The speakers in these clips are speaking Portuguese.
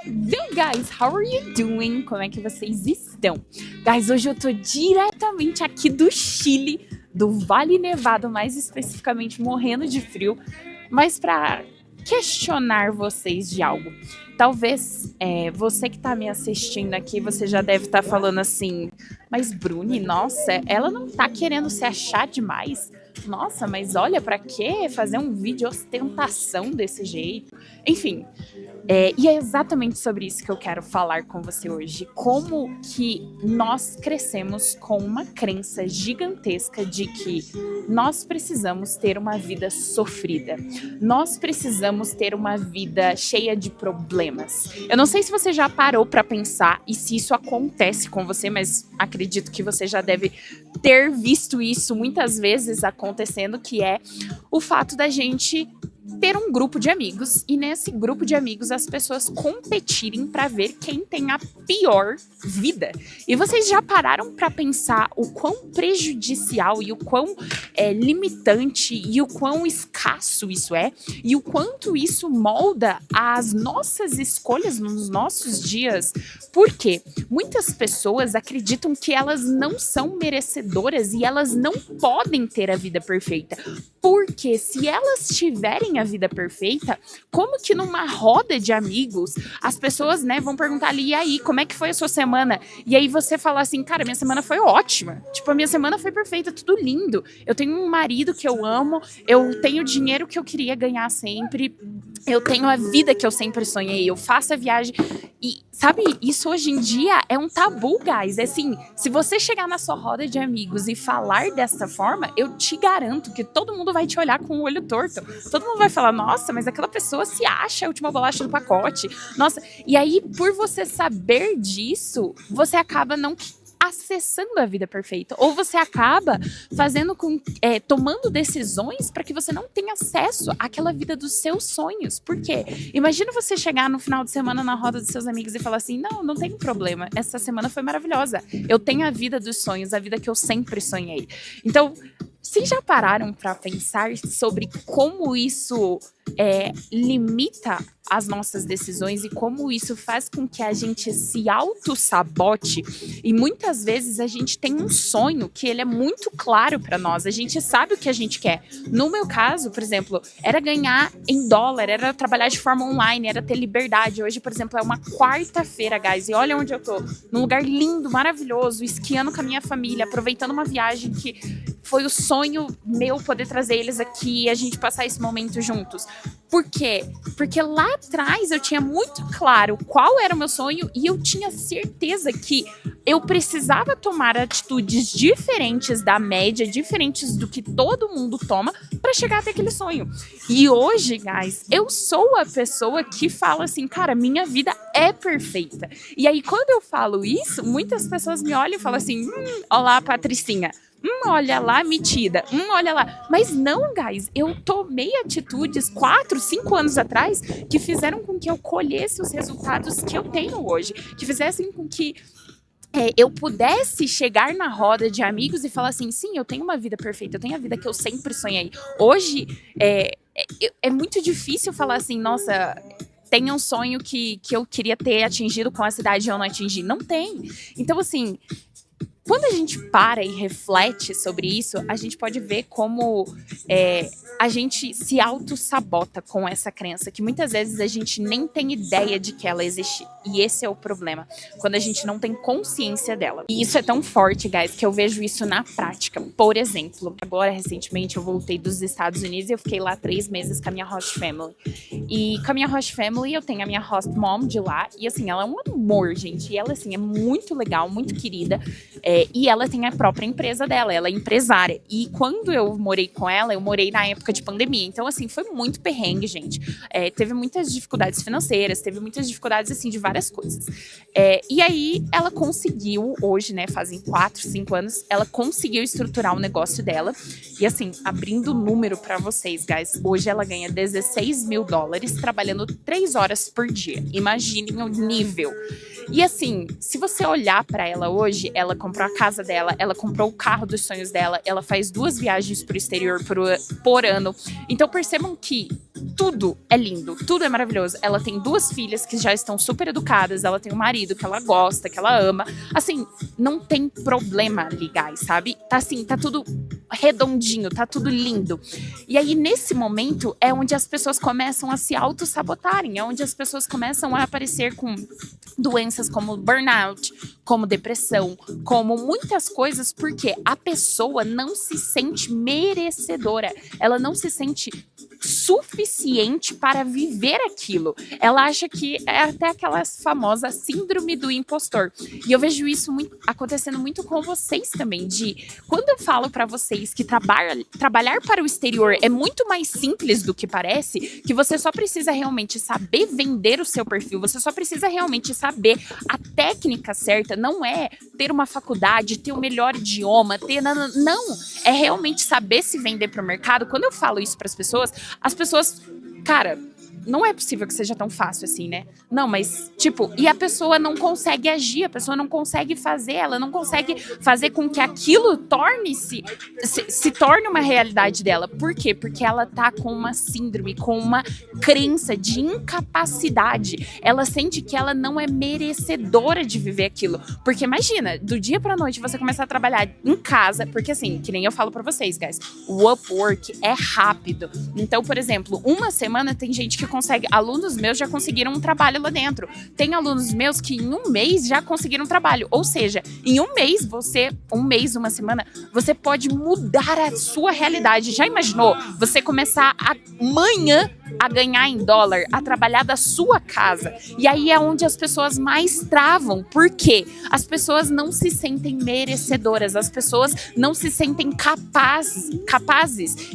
Hello guys, how are you doing? Como é que vocês estão? Guys, hoje eu tô diretamente aqui do Chile, do Vale Nevado, mais especificamente morrendo de frio, mas para questionar vocês de algo. Talvez você que tá me assistindo aqui, você já deve estar falando assim, mas Bruni, nossa, ela não tá querendo se achar demais? Nossa, mas olha, pra que fazer um vídeo de ostentação desse jeito? Enfim, e é exatamente sobre isso que eu quero falar com você hoje. Como que nós crescemos com uma crença gigantesca de que nós precisamos ter uma vida sofrida. Nós precisamos ter uma vida cheia de problemas. Eu não sei se você já parou para pensar e se isso acontece com você, mas acredito que você já deve ter visto isso muitas vezes acontecendo, que é o fato da gente ter um grupo de amigos e nesse grupo de amigos as pessoas competirem para ver quem tem a pior vida. E vocês já pararam para pensar o quão prejudicial e o quão limitante e o quão escasso isso é? E o quanto isso molda as nossas escolhas nos nossos dias? Por quê? Muitas pessoas acreditam que elas não são merecedoras e elas não podem ter a vida perfeita. Porque se elas tiverem a vida perfeita, como que numa roda de amigos, as pessoas, vão perguntar ali, e aí, como é que foi a sua semana? E aí você fala assim, cara, minha semana foi ótima. Tipo, a minha semana foi perfeita, tudo lindo. Eu tenho um marido que eu amo, eu tenho o dinheiro que eu queria ganhar sempre, eu tenho a vida que eu sempre sonhei, eu faço a viagem. E, sabe, isso hoje em dia é um tabu, guys. É assim, se você chegar na sua roda de amigos e falar dessa forma, eu te garanto que todo mundo vai te olhar com o olho torto. Todo mundo vai falar, nossa, mas aquela pessoa se acha a última bolacha do pacote. Nossa, e aí, por você saber disso, você acaba não acessando a vida perfeita, ou você acaba tomando decisões para que você não tenha acesso àquela vida dos seus sonhos. Por quê? Imagina você chegar no final de semana na roda dos seus amigos e falar assim, não tem problema, essa semana foi maravilhosa, eu tenho a vida dos sonhos, a vida que eu sempre sonhei. Então, vocês já pararam para pensar sobre como isso limita as nossas decisões e como isso faz com que a gente se auto-sabote? E muitas vezes a gente tem um sonho que ele é muito claro para nós, a gente sabe o que a gente quer. No meu caso, por exemplo, era ganhar em dólar, era trabalhar de forma online, era ter liberdade. Hoje, por exemplo, é uma quarta-feira, guys, e olha onde eu tô, num lugar lindo, maravilhoso, esquiando com a minha família, aproveitando uma viagem que foi o sonho meu poder trazer eles aqui e a gente passar esse momento juntos. Por quê? Porque lá atrás eu tinha muito claro qual era o meu sonho e eu tinha certeza que eu precisava tomar atitudes diferentes da média, diferentes do que todo mundo toma para chegar até aquele sonho. E hoje, guys, eu sou a pessoa que fala assim, cara, minha vida é perfeita. E aí, quando eu falo isso, muitas pessoas me olham e falam assim, olá, Patricinha. Olha lá, metida. Olha lá. Mas não, guys, eu tomei atitudes 4, 5 anos atrás que fizeram com que eu colhesse os resultados que eu tenho hoje. Que fizessem com que eu pudesse chegar na roda de amigos e falar assim, sim, eu tenho uma vida perfeita, eu tenho a vida que eu sempre sonhei. Hoje, é muito difícil falar assim, nossa, tem um sonho que eu queria ter atingido com essa idade e eu não atingi. Não tem. Então, assim, quando a gente para e reflete sobre isso, a gente pode ver como a gente se auto-sabota com essa crença, que muitas vezes a gente nem tem ideia de que ela existe. E esse é o problema, quando a gente não tem consciência dela. E isso é tão forte, guys, que eu vejo isso na prática. Por exemplo, agora, recentemente, eu voltei dos Estados Unidos e eu fiquei lá 3 meses com a minha host family. E com a minha host family, eu tenho a minha host mom de lá. E, assim, ela é um amor, gente. E ela, assim, é muito legal, muito querida. E ela tem a própria empresa dela, ela é empresária. E quando eu morei com ela, eu morei na época de pandemia. Então, assim, foi muito perrengue, gente. Teve muitas dificuldades financeiras, teve muitas dificuldades, assim, de várias coisas. E aí, ela conseguiu, hoje, fazem 4, 5 anos, ela conseguiu estruturar o negócio dela. E, assim, abrindo o número pra vocês, guys, hoje ela ganha $16 mil trabalhando 3 horas por dia. Imaginem o nível. E assim, se você olhar pra ela hoje, ela comprou a casa dela, ela comprou o carro dos sonhos dela, ela faz 2 viagens pro exterior por ano. Então percebam que tudo é lindo, tudo é maravilhoso. Ela tem 2 filhas que já estão super educadas, ela tem um marido que ela gosta, que ela ama. Assim, não tem problema ali, guys, sabe? Tá assim, tá tudo redondinho, tá tudo lindo. E aí, nesse momento, é onde as pessoas começam a se auto-sabotarem, é onde as pessoas começam a aparecer com doenças como burnout, como depressão, como muitas coisas, porque a pessoa não se sente merecedora, ela não se sente suficiente para viver aquilo. Ela acha que é até aquela famosa síndrome do impostor. E eu vejo isso acontecendo muito com vocês também, de quando eu falo para vocês que trabalhar para o exterior é muito mais simples do que parece, que você só precisa realmente saber vender o seu perfil, você só precisa realmente saber a técnica certa, não é ter uma faculdade, ter o melhor idioma, não, é realmente saber se vender para o mercado. Quando eu falo isso para as pessoas, cara, não é possível que seja tão fácil assim, né? Não, mas, tipo, e a pessoa não consegue agir, a pessoa não consegue fazer, ela não consegue fazer com que aquilo se torne uma realidade dela. Por quê? Porque ela tá com uma síndrome, com uma crença de incapacidade. Ela sente que ela não é merecedora de viver aquilo. Porque imagina, do dia pra noite você começar a trabalhar em casa, porque assim, que nem eu falo pra vocês, guys, o Upwork é rápido. Então, por exemplo, uma semana tem gente que consegue, alunos meus já conseguiram um trabalho lá dentro. Tem alunos meus que em um mês já conseguiram um trabalho. Ou seja, em um mês, uma semana, você pode mudar a sua realidade. Já imaginou você começar amanhã a ganhar em dólar, a trabalhar da sua casa? E aí é onde as pessoas mais travam. Por quê? As pessoas não se sentem merecedoras, as pessoas não se sentem capazes.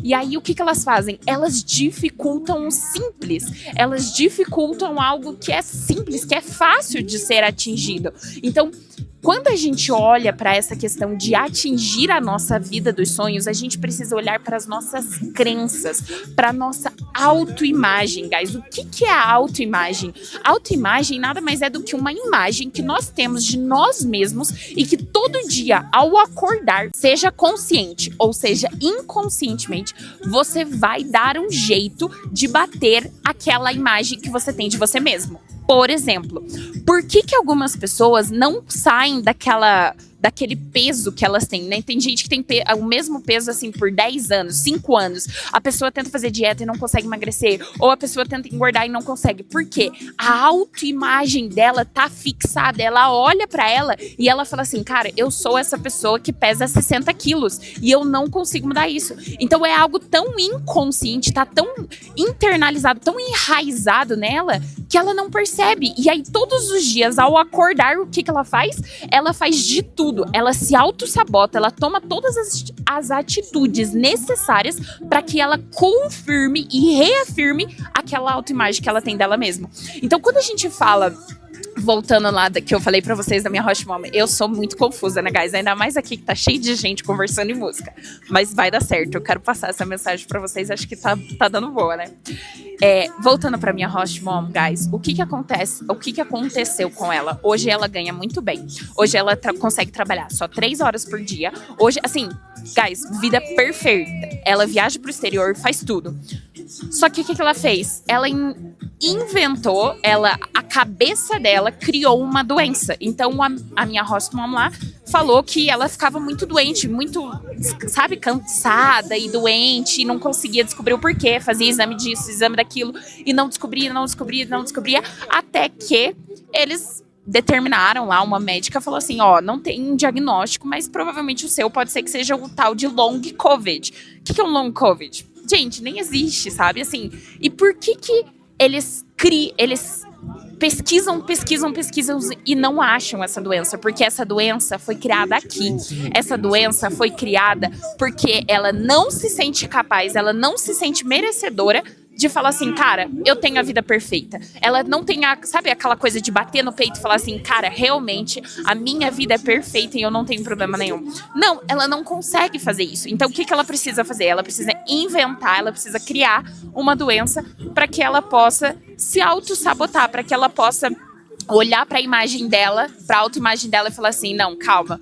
E aí o que elas fazem? Elas dificultam o simples. Elas dificultam algo que é simples, que é fácil de ser atingido. Então, quando a gente olha para essa questão de atingir a nossa vida dos sonhos, a gente precisa olhar para as nossas crenças, para a nossa autoimagem, guys. O que é a autoimagem? Autoimagem nada mais é do que uma imagem que nós temos de nós mesmos e que todo dia, ao acordar, seja consciente ou seja inconscientemente, você vai dar um jeito de bater aquela imagem que você tem de você mesmo. Por exemplo, por que algumas pessoas não saem daquele peso que elas têm, né? Tem gente que tem o mesmo peso, assim, por 10 anos, 5 anos. A pessoa tenta fazer dieta e não consegue emagrecer. Ou a pessoa tenta engordar e não consegue. Por quê? A autoimagem dela tá fixada. Ela olha pra ela e ela fala assim, cara, eu sou essa pessoa que pesa 60 quilos e eu não consigo mudar isso. Então é algo tão inconsciente, tá tão internalizado, tão enraizado nela, que ela não percebe. E aí todos os dias, ao acordar, o que ela faz? Ela faz de tudo. Ela se auto-sabota, ela toma todas as atitudes necessárias para que ela confirme e reafirme aquela autoimagem que ela tem dela mesma. Então, quando a gente fala, voltando lá que eu falei pra vocês da minha Host Mom, eu sou muito confusa, né, guys? Ainda mais aqui que tá cheio de gente conversando em música. Mas vai dar certo, eu quero passar essa mensagem pra vocês, acho que tá dando boa, né? Voltando pra minha Host Mom, guys, o que acontece? O que aconteceu com ela? Hoje ela ganha muito bem. Hoje ela consegue trabalhar só 3 horas por dia. Hoje, assim, guys, vida perfeita. Ela viaja pro exterior, faz tudo. Só que o que ela fez? Ela inventou, a cabeça dela criou uma doença. Então a minha Host Mom lá falou que ela ficava muito doente, muito, sabe, cansada e doente, e não conseguia descobrir o porquê, fazia exame disso, exame daquilo, e não descobria, até que eles determinaram lá, uma médica falou assim, ó, não tem um diagnóstico, mas provavelmente o seu pode ser que seja o tal de long COVID. O que é um long COVID? Gente, nem existe, sabe, assim, e por que eles pesquisam e não acham essa doença? Porque essa doença foi criada aqui. Essa doença foi criada porque ela não se sente capaz, ela não se sente merecedora de falar assim, cara, eu tenho a vida perfeita. Ela não tem, sabe, aquela coisa de bater no peito e falar assim, cara, realmente a minha vida é perfeita e eu não tenho problema nenhum. Não, ela não consegue fazer isso. Então o que ela precisa fazer? Ela precisa inventar, ela precisa criar uma doença para que ela possa se auto-sabotar, para que ela possa olhar para a imagem dela, para a autoimagem dela e falar assim, não, calma,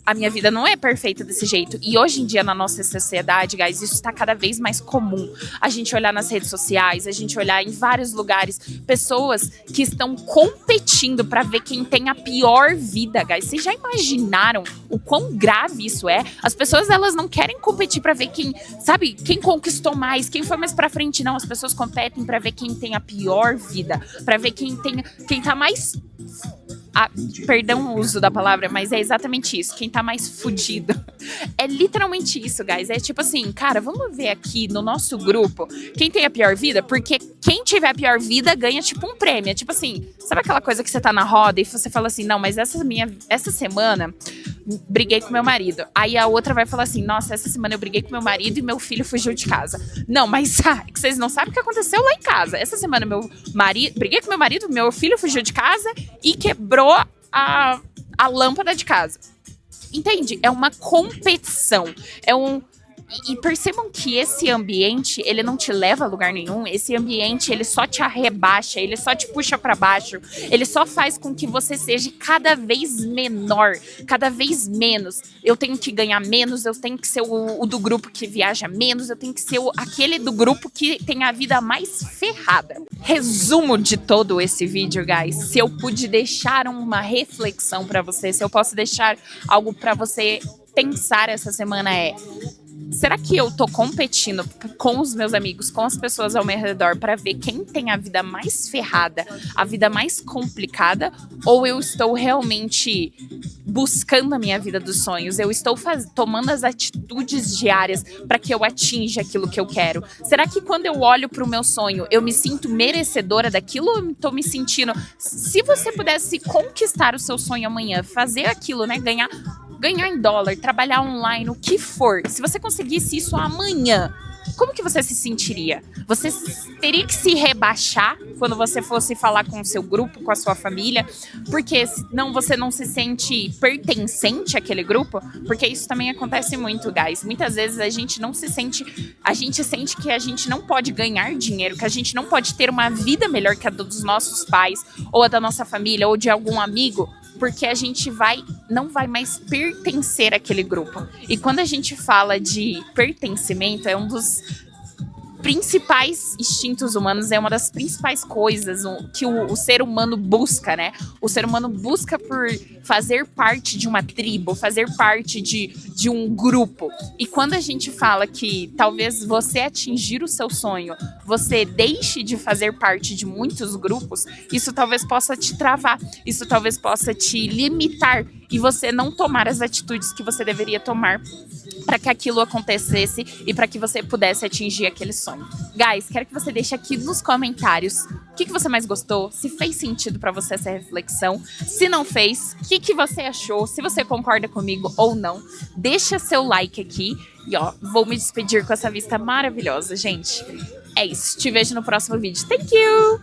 a minha vida não é perfeita desse jeito. E hoje em dia, na nossa sociedade, guys, isso está cada vez mais comum. A gente olhar nas redes sociais, a gente olhar em vários lugares, pessoas que estão competindo para ver quem tem a pior vida, guys. Vocês já imaginaram o quão grave isso é? As pessoas, elas não querem competir para ver quem, sabe, quem conquistou mais, quem foi mais pra frente, não. As pessoas competem para ver quem tem a pior vida, para ver quem tá mais... perdão o uso da palavra, mas é exatamente isso. Quem tá mais fudido. É literalmente isso, guys. É tipo assim, cara, vamos ver aqui no nosso grupo quem tem a pior vida, porque quem tiver a pior vida ganha tipo um prêmio. É tipo assim, sabe aquela coisa que você tá na roda e você fala assim, não, mas essa semana briguei com meu marido. Aí a outra vai falar assim, nossa, essa semana eu briguei com meu marido e meu filho fugiu de casa. Não, mas é que vocês não sabem o que aconteceu lá em casa. Essa semana briguei com meu marido, meu filho fugiu de casa e quebrou a lâmpada de casa. Entende? É uma competição. E percebam que esse ambiente, ele não te leva a lugar nenhum. Esse ambiente, ele só te arrebaixa, ele só te puxa para baixo. Ele só faz com que você seja cada vez menor, cada vez menos. Eu tenho que ganhar menos, eu tenho que ser o do grupo que viaja menos, eu tenho que ser aquele do grupo que tem a vida mais ferrada. Resumo de todo esse vídeo, guys. Se eu pude deixar uma reflexão para você, se eu posso deixar algo para você pensar essa semana será que eu tô competindo com os meus amigos, com as pessoas ao meu redor para ver quem tem a vida mais ferrada, a vida mais complicada, ou eu estou realmente buscando a minha vida dos sonhos? Eu estou tomando as atitudes diárias para que eu atinja aquilo que eu quero? Será que quando eu olho para o meu sonho, eu me sinto merecedora daquilo, ou eu tô me sentindo... Se você pudesse conquistar o seu sonho amanhã, fazer aquilo, né, ganhar em dólar, trabalhar online, o que for, se você conseguisse isso amanhã, como que você se sentiria? Você teria que se rebaixar quando você fosse falar com o seu grupo, com a sua família, porque senão você não se sente pertencente àquele grupo? Porque isso também acontece muito, guys. Muitas vezes a gente sente que a gente não pode ganhar dinheiro, que a gente não pode ter uma vida melhor que a dos nossos pais, ou a da nossa família, ou de algum amigo, porque a gente não vai mais pertencer àquele grupo. E quando a gente fala de pertencimento, é um dos principais instintos humanos, é uma das principais coisas que o ser humano busca, né? O ser humano busca por fazer parte de uma tribo, fazer parte de um grupo. E quando a gente fala que talvez você atingir o seu sonho, você deixe de fazer parte de muitos grupos, isso talvez possa te travar, isso talvez possa te limitar e você não tomar as atitudes que você deveria tomar para que aquilo acontecesse e para que você pudesse atingir aquele sonho. Guys, quero que você deixe aqui nos comentários o que você mais gostou, se fez sentido para você essa reflexão, se não fez, o que você achou, se você concorda comigo ou não. Deixa seu like aqui e vou me despedir com essa vista maravilhosa, gente. É isso, te vejo no próximo vídeo. Thank you!